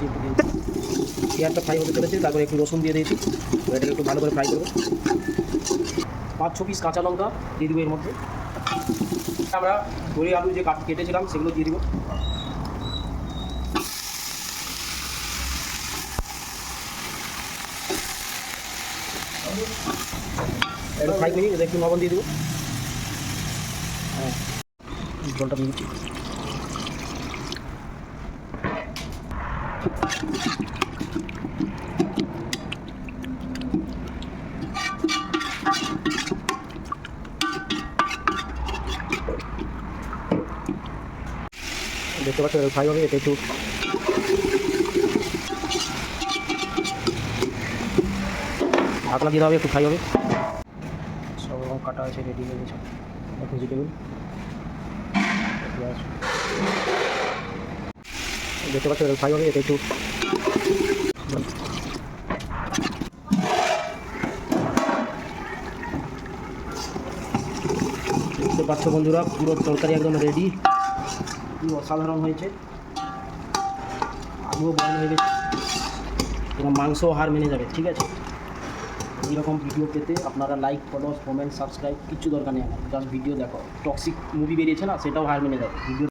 দিয়েছি, একটু দিয়েছি। পেঁয়াজটা ফ্রাই হতে চলেছে, তারপরে একটু রসুন দিয়ে দিয়েছি। এটাকে একটু ভালো করে ফ্রাই করবো। 5-6 পিস কাঁচা লঙ্কা দিয়ে দেবো এর মধ্যে। আমরা দই আলু যে কেটেছিলাম সেগুলো দিয়ে দিব। একটু ফ্রাই করি, একটু লবণ দিয়ে দেবো। হ্যাঁ, জলটা দিয়ে দিচ্ছি। দেখতে পাচ্ছ ফ্রাই হবে, এটা একটু ঢাকনা দিয়ে হবে, একটু ফ্রাই হবে। সব রকম কাটা আছে, রেডি হয়ে গেছে ভেজিটেবল। পেঁয়াজ দেখতে পাচ্ছ ফ্রাই হবে, এটা একটু দেখতে পাচ্ছ বন্ধুরা, পুরো তরকারি একদম রেডি। পুরো অসাধারণ হয়েছে, আলুও বয়ল হয়ে গেছে, পুরো মাংস হার মেনে যাবে। ঠিক আছে, এইরকম ভিডিও পেতে আপনারা লাইক, ফলো, কমেন্ট, সাবস্ক্রাইব কিচ্ছু দরকার নেই আমার, জাস্ট ভিডিও দেখো। টক্সিক মুভি বেরিয়েছে না, সেটাও হার মেনে যাবে ভিডিও।